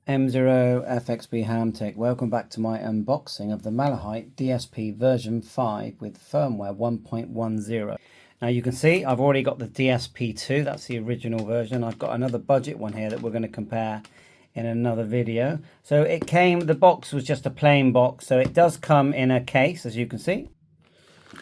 M0FXB Hamtech. Welcome back to my unboxing of the MALAHITE DSP version 5 with firmware 1.10. Now you can see I've already got the DSP2, that's the original version. I've got another budget one here that we're going to compare in another video. So it came, the box was just a plain box, so it does come in a case, as you can see.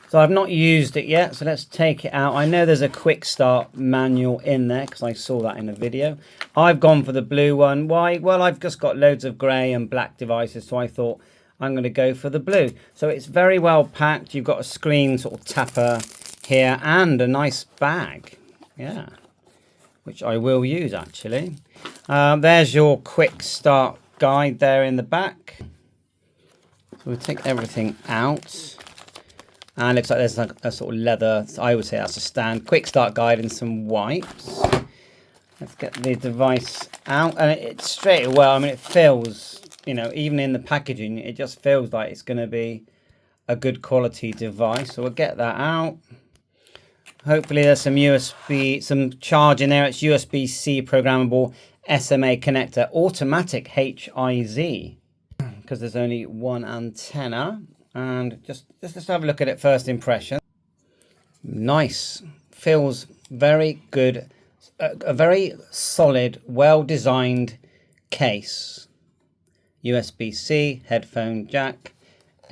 So I've not used it yet, so let's take it out. I know there's a quick start manual in there because I saw that in a video. I've gone for the blue one. Why? Well, I've just got loads of grey and black devices, so I thought I'm going to go for the blue. So it's very well packed. You've got a screen sort of tapper here and a nice bag. Yeah, which I will use actually. There's your quick start guide there in the back. So we'll take everything out. And it looks like there's like a sort of leather, I would say that's a stand, quick start guide and some wipes. Let's get the device out. And it's straight away, I mean, it feels, you know, even in the packaging, it just feels like it's going to be a good quality device. So we'll get that out. Hopefully there's some USB, some charge in there. It's USB-C programmable SMA connector, automatic HIZ, because there's only one antenna. And just have a look at it first impression. Nice, feels very good, a very solid, well designed case. USB-C, headphone jack,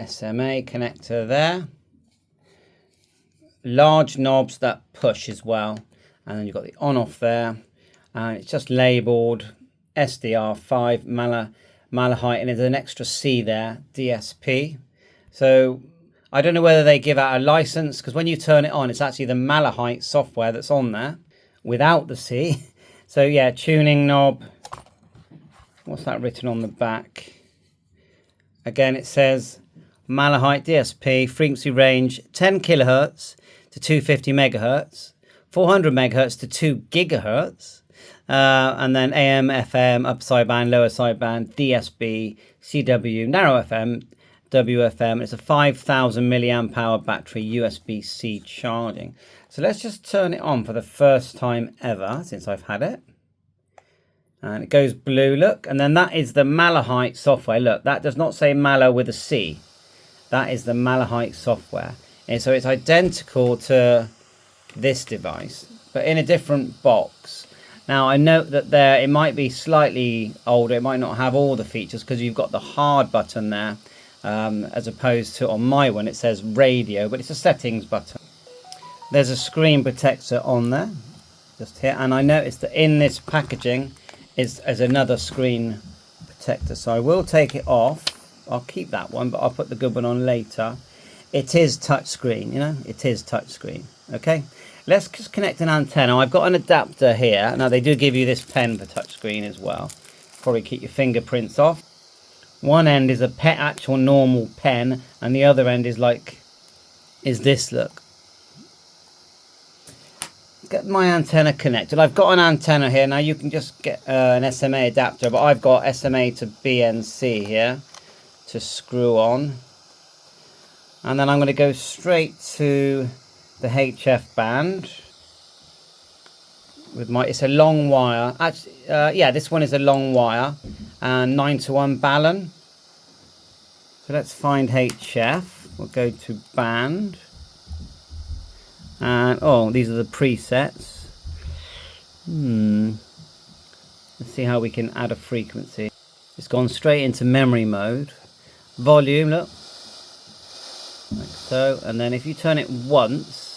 SMA connector there. Large knobs that push as well, and then you've got the on off there, and it's just labeled SDR 5 Malahite, and there's an extra C there, DSP. So I don't know whether they give out a license, because when you turn it on, it's actually the MALAHITE software that's on there without the C. So yeah, tuning knob. What's that written on the back? Again, it says MALAHITE DSP, frequency range 10 kilohertz to 250 megahertz, 400 megahertz to 2 gigahertz, and then AM, FM, up sideband, lower sideband, DSB, CW, narrow FM, WFM. It's a 5,000 milliamp hour battery, USB-C charging. So let's just turn it on for the first time ever since I've had it. And it goes blue, look. And then that is the MALAHITE software. Look, that does not say Mala with a C. That is the MALAHITE software. And so it's identical to this device, but in a different box. Now I note that it might be slightly older. It might not have all the features because you've got the hard button there. As opposed to on my one it says radio, but it's a settings button. There's a screen protector on there just here, and I noticed that in this packaging is another screen protector, so I will take it off. I'll keep that one, but I'll put the good one on later. It is touchscreen, you know, it is touchscreen. Okay, let's just connect an antenna. I've got an adapter here. Now they do give you this pen for touchscreen as well, probably keep your fingerprints off. One end is a actual normal pen, and the other end is this, look. Get my antenna connected. I've got an antenna here. Now you can just get an SMA adapter, but I've got SMA to BNC here to screw on. And then I'm going to go straight to the HF band. It's a long wire. Actually, yeah, this one is a long wire and 9-to-1 balun. So let's find HF. We'll go to band. And oh, these are the presets. Let's see how we can add a frequency. It's gone straight into memory mode. Volume, look. Like so. And then if you turn it once,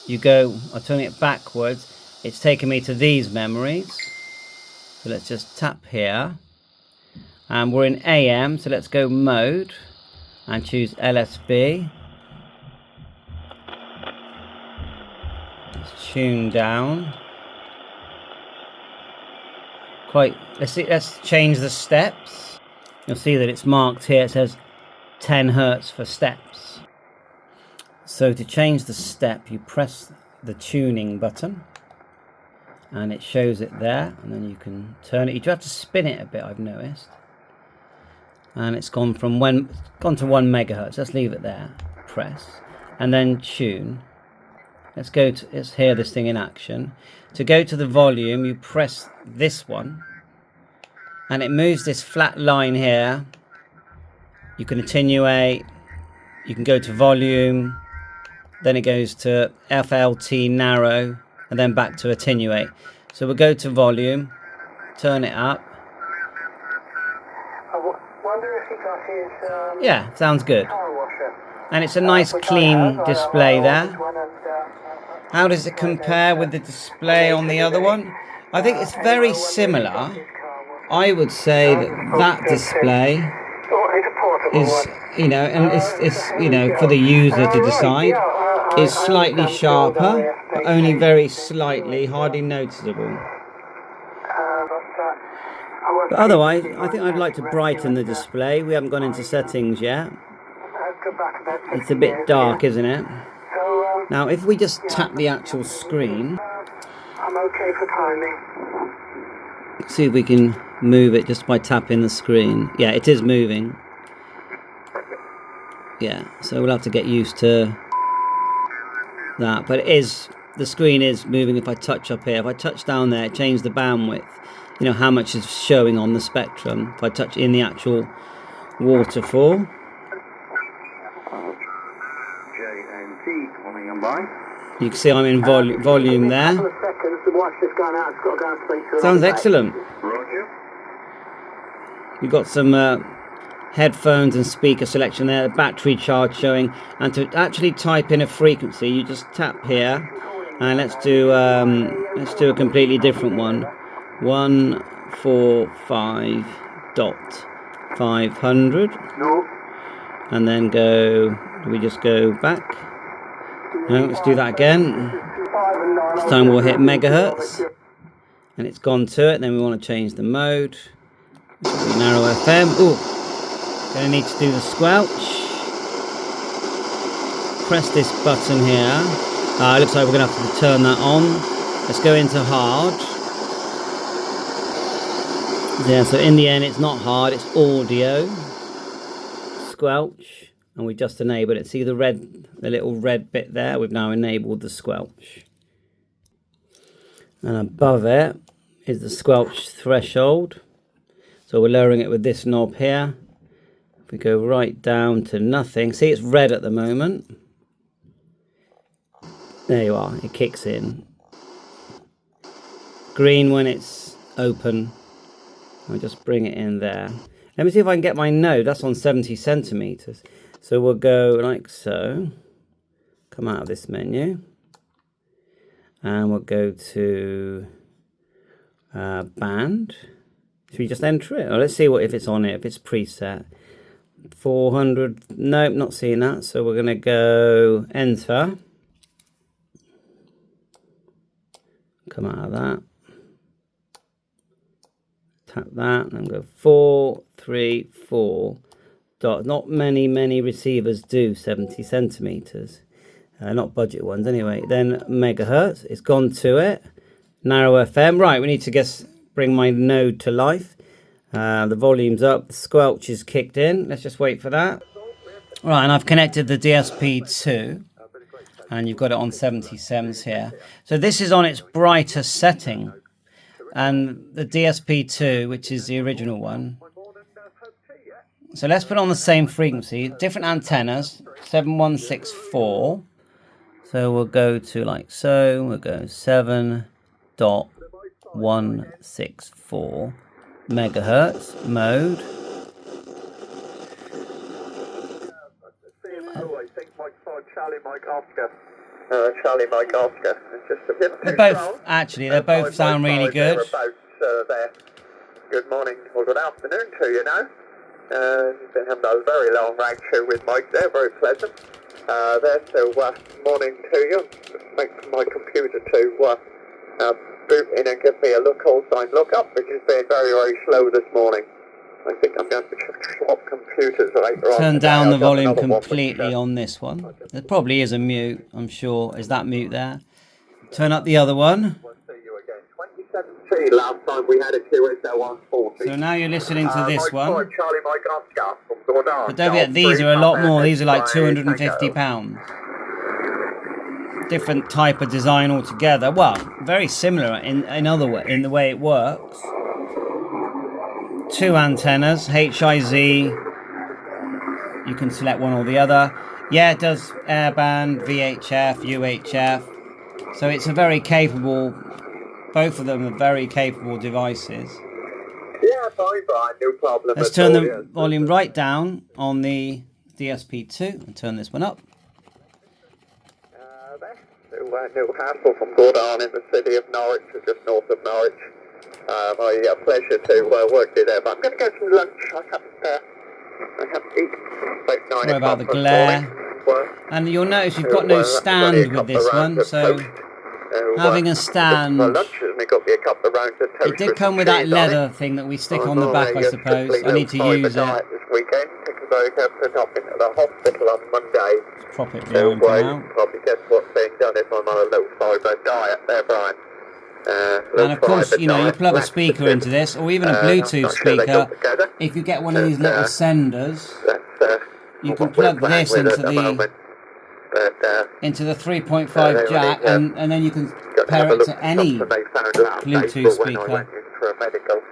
I'm turning it backwards, it's taken me to these memories. So let's just tap here, and we're in AM, so let's go mode and choose LSB. Let's tune down. Let's change the steps. You'll see that it's marked here, it says 10 Hertz for steps. So to change the step, you press the tuning button and it shows it there, and then you can turn it. You do have to spin it a bit, I've noticed. And it's gone to 1 megahertz. Let's leave it there. Press and then tune. Let's hear this thing in action. To go to the volume, you press this one and it moves this flat line here. You can attenuate, you can go to volume, then it goes to FLT narrow, and then back to attenuate. So we'll go to volume, turn it up. I wonder if he got his Yeah, sounds good. power washer. And it's a nice clean display there. How does it compare with the display on the other one? I think it's very similar. I would say that that display is, you know, and it's you know, for the user to decide. Is slightly sharper, but only very slightly, hardly noticeable. But otherwise, I think I'd like to brighten the display. We haven't gone into settings yet. It's a bit dark, isn't it? Now, if we just tap the actual screen, I'm okay for timing. see if we can move it just by tapping the screen. Yeah, it is moving. Yeah, so we'll have to get used to that. But it is, the screen is moving if I touch up here. If I touch down there, change the bandwidth. You know, how much is showing on the spectrum. If I touch in the actual waterfall. You can see I'm in volume there. Sounds excellent. You've got some headphones and speaker selection there, the battery charge showing, and to actually type in a frequency, you just tap here, and let's do a completely different one. 145.500, and then go. Do we just go back? No, let's do that again. This time we'll hit megahertz, and it's gone to it. Then we want to change the mode. Narrow FM. Ooh, gonna need to do the squelch. Press this button here. It looks like we're gonna have to turn that on. Let's go into hard. Yeah, so in the end it's not hard, it's audio. Squelch, and we just enabled it. See the little red bit there? We've now enabled the squelch. And above it is the squelch threshold. So we're lowering it with this knob here. If we go right down to nothing, see it's red at the moment. There you are, it kicks in. Green when it's open. I'll just bring it in there. Let me see if I can get my node. That's on 70 centimeters. So we'll go like so. Come out of this menu. And we'll go to band. Should we just enter it? Or let's see if it's on it, if it's preset. 400. Nope, not seeing that. So we're going to go enter. Come out of that. Tap that and go 434. Not many receivers do 70 centimeters. Not budget ones anyway. Then megahertz. It's gone to it. Narrow FM. Right, we need to bring my node to life. The volume's up. The squelch is kicked in. Let's just wait for that. Right, and I've connected the DSP2. And you've got it on 70 sems here. So this is on its brightest setting. And the DSP2, which is the original one. So let's put on the same frequency. Different antennas. 7164. So we'll go to like so. We'll go 7.164 megahertz mode. Charlie Mike Oscar. They're both, actually, they both sound really good. Good morning or good afternoon to you now. You've been having a very long ride through with Mike there, very pleasant. So morning to you. Make my computer to boot in and give me a call sign look up, which has been very slow this morning. I think I'm going to swap computers later on. Turn down the volume completely on this one. There probably is a mute, I'm sure. Is that mute there? Turn up the other one. We'll see you again. 2017, last time we had a QSL 140. So now you're listening to this one. Charlie Mike Oscar from Gordon. But don't forget, these are a lot more. These are like £250. Different type of design altogether. Well, very similar in the way it works. two antennas, HIZ. You can select one or the other. Yeah, it does airband, VHF, UHF. So it's a very capable, both of them are very capable devices. Yeah, fine, Brian, no problem. Let's turn the volume right down on the DSP2 and turn this one up. No hassle from Gordon in the city of Norwich, or just north of Norwich. My pleasure to work you there, but I'm going to go to lunch. I haven't eaten about 9 Sorry about the glare. And you'll notice you've got no stand with this one, so having a stand, it did come with that leather thing that we stick on the back, I suppose. I need to use it. This weekend, because I have to up into the hospital on Monday. Prop it behind for now. Probably guess what's being done if I'm on a low fibre diet there, Brian. And of course, you know, you plug a speaker into this, or even a Bluetooth speaker. If you get one of these little senders, you can plug this into the 3.5 jack, and then you can pair it to any Bluetooth speaker.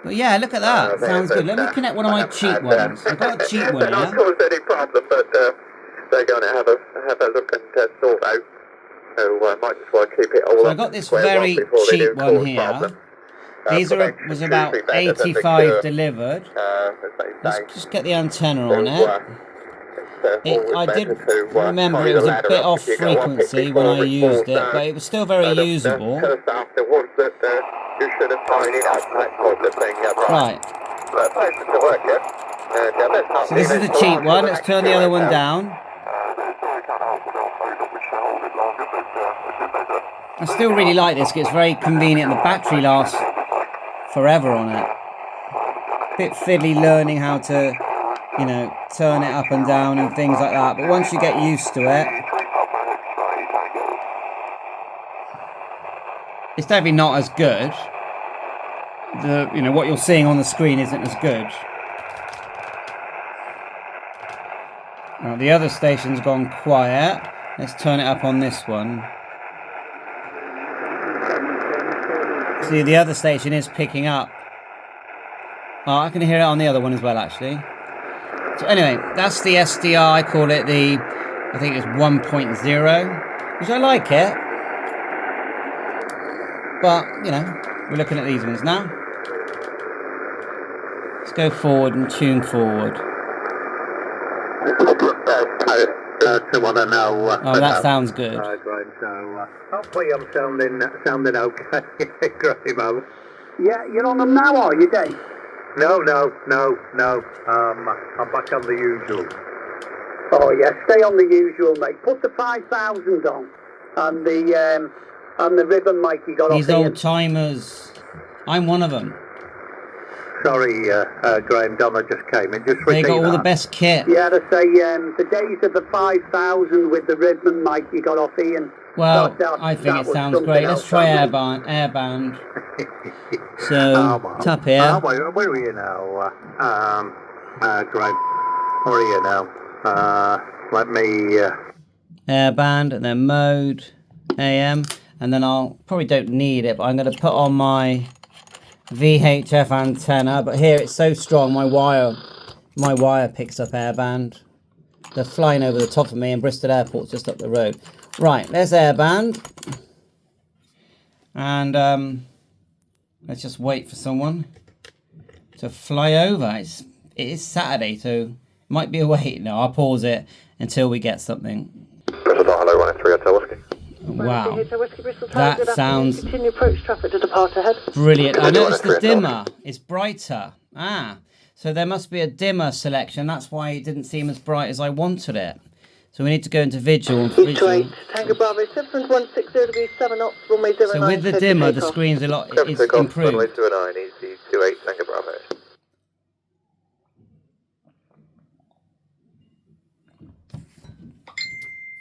But yeah, look at that. Sounds good. Let me connect one of my cheap ones. I've got a cheap one here. Not caused any problem, but they're going to have a look and sort out. So I might just want to keep it all. So I got this very cheap one here. These was about 85 delivered. Let's just get the antenna on it. I did remember it was a bit off frequency when I used it, but it was still very usable. Right. So this is the cheap one. Let's turn the other one down. I still really like this, it's very convenient. The battery lasts forever on it. Bit fiddly learning how to, you know, turn it up and down and things like that, but once you get used to it, it's definitely not as good. You know, what you're seeing on the screen isn't as good. Now, the other station's gone quiet. Let's turn it up on this one. See, the other station is picking up. Oh, I can hear it on the other one as well, actually. So anyway, that's the SDR. I call it the, I think it's 1.0, which I like it. But, you know, we're looking at these ones now. Let's go forward and tune forward. Oh, that sounds good. So hopefully I'm sounding okay. Great, man. Yeah, you're on them now, are you, Dave? No. I'm back on the usual. Oh yeah, stay on the usual, mate. Put the 5,000 on, and the ribbon mic you got These off old timers. I'm one of them. Sorry, Graham, Donna just came in. Just they got all the best kit. Yeah, to say the days of the 5,000 with the ribbon mic you got off Ian. Well, I think it sounds great. Let's try Airband. So, tap here. Where are you now? Graham, where are you now? Let me... Airband, and then mode, AM, and then I'll probably don't need it, but I'm going to put on my VHF antenna. But here it's so strong, my wire picks up airband. They're flying over the top of me, and Bristol Airport's just up the road. Right, there's airband, and let's just wait for someone to fly over. It is Saturday, so it might be a wait. No, I'll pause it until we get something. Wow, that sounds brilliant. I noticed the dimmer is brighter. So there must be a dimmer selection. That's why it didn't seem as bright as I wanted it. So we need to go into visual. So with the dimmer, the screen's a lot is improved.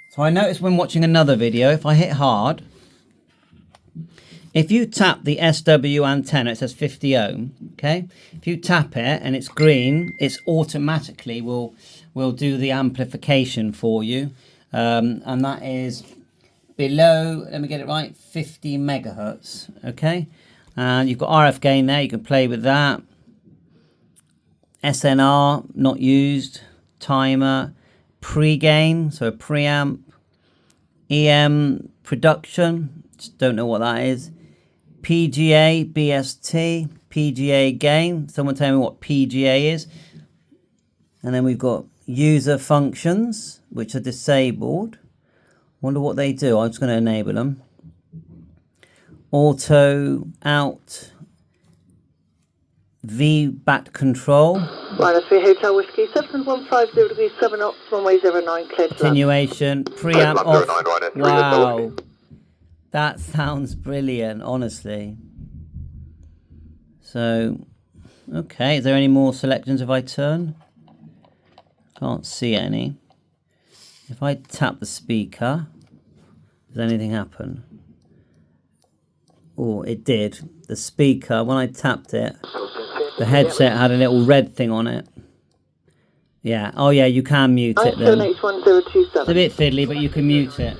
So I noticed when watching another video, if I hit hard, if you tap the SW antenna, it says 50 ohm, okay? If you tap it and it's green, it's automatically will do the amplification for you. And that is below, let me get it right, 50 megahertz, okay? And you've got RF gain there, you can play with that. SNR, not used. Timer. Pre-gain, so a preamp. EM production, just don't know what that is. PGA, BST, PGA gain. Someone tell me what PGA is. And then we've got user functions, which are disabled. Wonder what they do. I'm just going to enable them. Auto, out, VBAT control. Minus 3 Hotel Whiskey, 7150 degrees 7 knots, runway 09, clear to land. Continuation, preamp off. 09, right, Wow. That sounds brilliant, honestly. So, okay, is there any more selections if I turn? Can't see any. If I tap the speaker, does anything happen? Oh, it did. The speaker, when I tapped it, the headset had a little red thing on it. Yeah, oh yeah, you can mute it then. It's a bit fiddly, but you can mute it.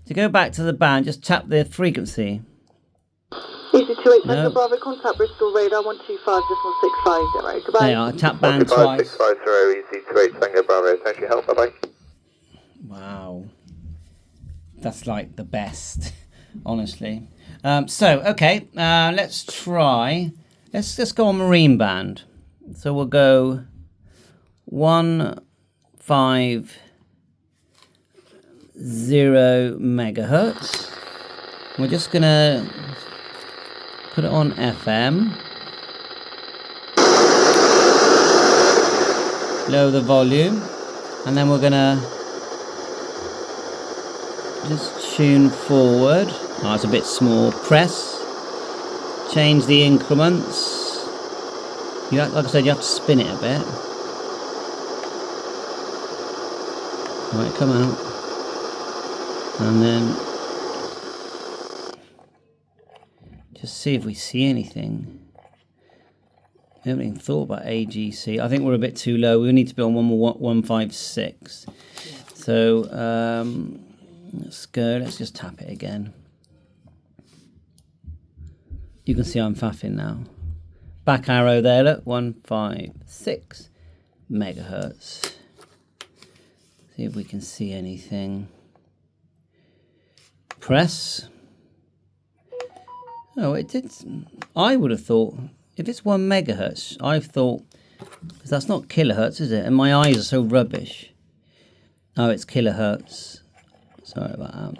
To go back to the band, just tap the frequency. Easy 28 No. Tango Bravo, contact Bristol radar 125.650. Goodbye. There you are, tap band twice. 5650, easy 28 Tango Bravo. Thanks for your help, bye-bye. Wow. That's like the best, honestly. Okay, let's try. Let's just go on marine band. So we'll go 150 megahertz. We're just gonna put it on FM. Lower the volume, and then we're gonna just tune forward. Oh, it's a bit small. Press. Change the increments. Like I said, you have to spin it a bit. Right, come out. And then just see if we see anything. We haven't even thought about AGC. I think we're a bit too low. We need to be on 156. So let's go. Let's just tap it again. You can see I'm faffing now. Back arrow there, look, 156 megahertz. See if we can see anything. Press. Oh, it did. I would have thought, if it's 1 megahertz, I've thought, because that's not kilohertz, is it? And my eyes are so rubbish. Oh, it's kilohertz. Sorry about that.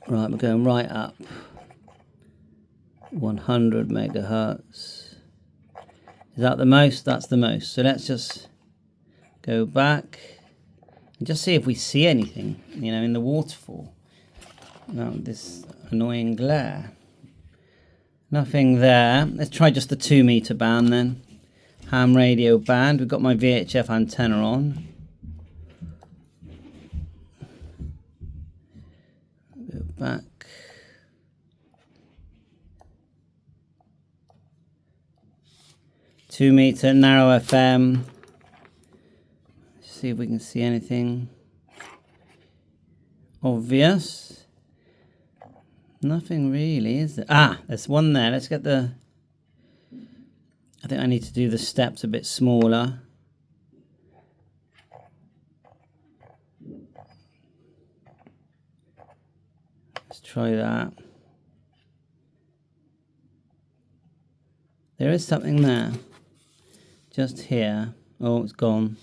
Right, we're going right up. 100 megahertz. Is that the most? That's the most. So let's just go back and just see if we see anything, you know, in the waterfall. Now, this annoying glare. Nothing there. Let's try just the 2 meter band then. Ham radio band. We've got my VHF antenna on. Go back. Two meter narrow FM. See if we can see anything obvious. Nothing really, is there? Ah, there's one there. Let's get the... I think I need to do the steps a bit smaller. Let's try that. There is something there. Just here. Oh, it's gone.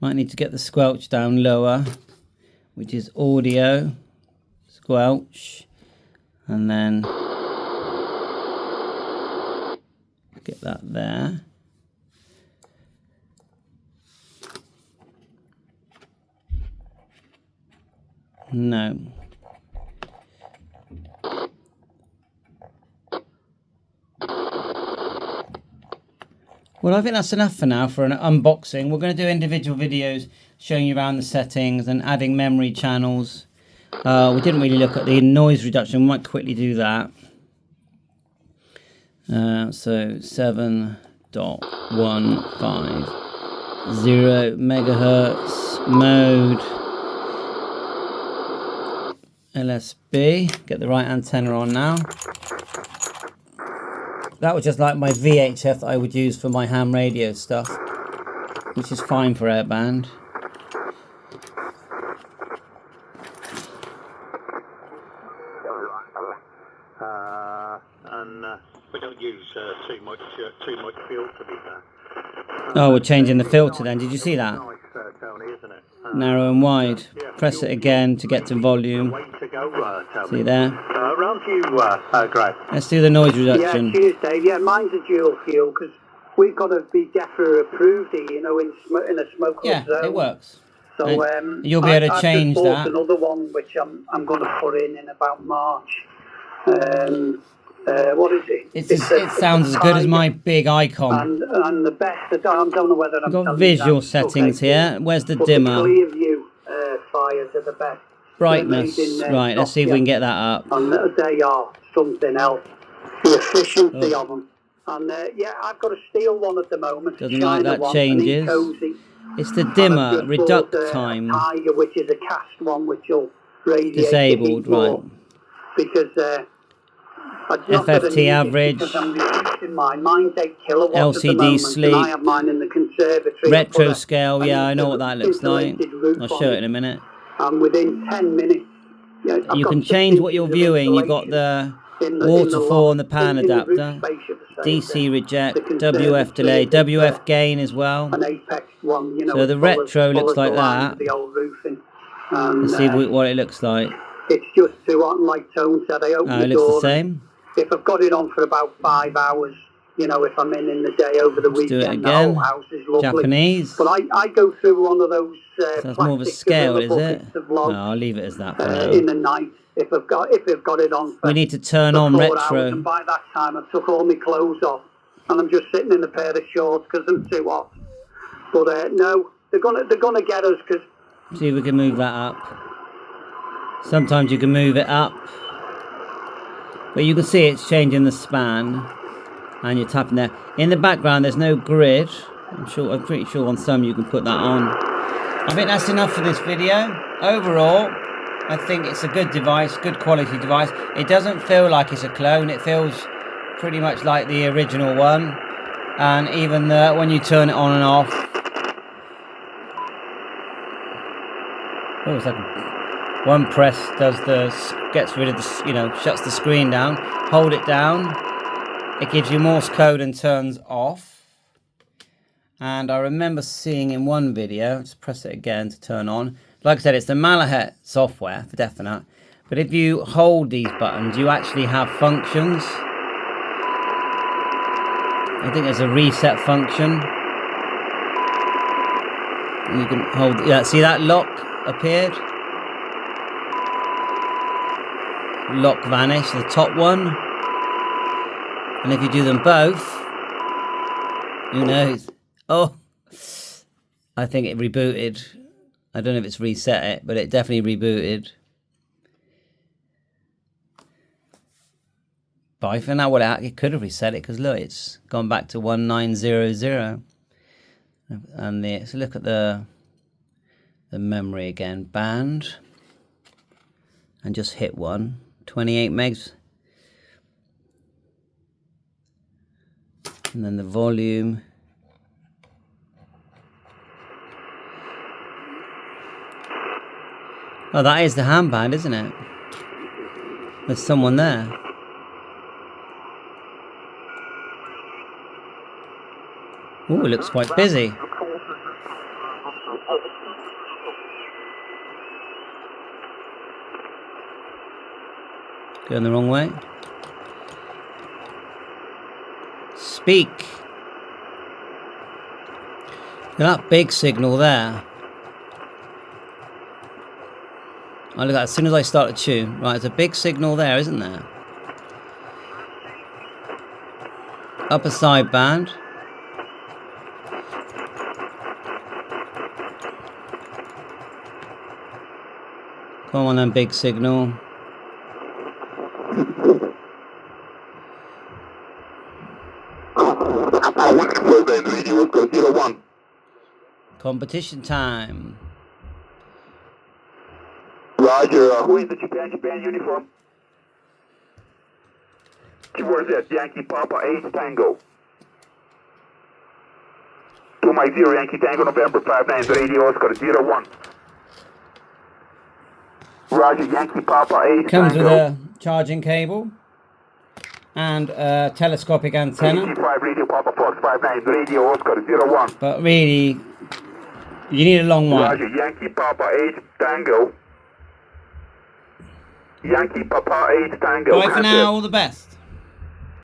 Might need to get the squelch down lower, which is audio, squelch, and then get that there. No. Well, I think that's enough for now for an unboxing. We're going to do individual videos showing you around the settings and adding memory channels. We didn't really look at the noise reduction. We might quickly do that. So 7.15 0 megahertz mode. LSB. Get the right antenna on now. That was just like my VHF that I would use for my ham radio stuff, which is fine for airband. And we don't use too much fuel, to be fair. Oh, we're changing the filter then. Did you see that? Nice, Tony, isn't it? Narrow and wide. Press it again to get to volume. Way to go, Tony. See there? Round to you, Greg. Let's do the noise Yeah, reduction. cheers, Dave. Yeah, mine's a dual fuel because we've got to be DEFRA approved here, you know, in a smokeless Yeah, zone. it works. So you'll be able to I've change just bought that. another one which I'm going to put in about March. What is it? It sounds as good as my big icon. And the best, I don't know whether I'm We've got telling visual you that. settings Okay. here. Where's the But dimmer? The clear view fires are the best. Brightness. They're made in, Right, let's see if we can get that up. And they are something else. The efficiency of them. And yeah, I've got a steel one at the moment. Doesn't like China that one, changes. an Ecozy. It's the And I've dimmer, just reduct bought, time. Tiger, which is a cast one, which will radiate Disabled, the heat more. right. Because I'd not got a FFT need it average. because I'm reducing mine. Mine's 8 kilowatts at LCD the moment, sleep. and I have mine in the conservatory. Retro I put scale, yeah, I know what that looks like. insulated roof I'll on show it in a minute. And within 10 minutes, I've You got can 6 change what you're inches of viewing. You've got insulation the in the waterfall loft, and the pan in the roof adapter. space, should I say, DC reject, the conservatory, WF delay, it's, WF gain as well. an apex one, you know. So the full of- retro full looks of the like lines that. of the old roofing. And, Let's see what it looks like. it's just too hot, and like Tone said, I open Oh, the it looks door. the same. If I've got it on for about 5 hours, you know, if I'm in the day over the Let's do weekend, it the again. whole house is lovely. Japanese. But I go through one of those So that's plastic more of a scale, gorilla is it? buckets of No, logs, I'll leave it as that for in now. the night. If I've got it on for, We need to turn for on 4 hours, retro. and by that time I've took all my clothes off, and I'm just sitting in a pair of shorts because I'm too hot. But no, they're gonna get us because. See if we can move that up. Sometimes you can move it up. But you can see it's changing the span. And you're tapping there. In the background there's no grid. I'm pretty sure on some you can put that on. I think that's enough for this video. Overall, I think it's a good device, good quality device. It doesn't feel like it's a clone. It feels pretty much like the original one. And even when you turn it on and off. Oh, it's like one press gets rid of the, you know, shuts the screen down. Hold it down. It gives you Morse code and turns off. And I remember seeing in one video, just press it again to turn on. Like I said, it's the MALAHIT software for definite. But if you hold these buttons, you actually have functions. I think there's a reset function. You can hold, yeah, see that lock appeared? Lock vanished, the top one. And if you do them both, who knows? Oh, I think it rebooted. I don't know if it's reset it, but it definitely rebooted. But I think that it could have reset it because look, it's gone back to 1900. And let's look at the memory again. Band, and just hit 28 megs. And then the volume. Oh, that is the handband, isn't it? There's someone there. Oh, it looks quite busy. Going the wrong way. Speak. Look at that big signal there. Oh, look at that, as soon as I start to tune. Right, there's a big signal there, isn't there? Upper sideband. Come on then, big signal. Competition time. Roger, who is the Japan uniform? Towards that, Yankee Papa 8 Tango. 2 Mike 0 Yankee Tango November 59, the radio Oscar 01. Roger, Yankee Papa 8 Comes Tango. with a charging cable and a telescopic antenna. 85 radio Papa Fox 59, the radio Oscar 01. But really, you need a long one. Roger, Yankee Papa 8 Tango. Yankee Papa 8 Tango. Bye for now, all the best.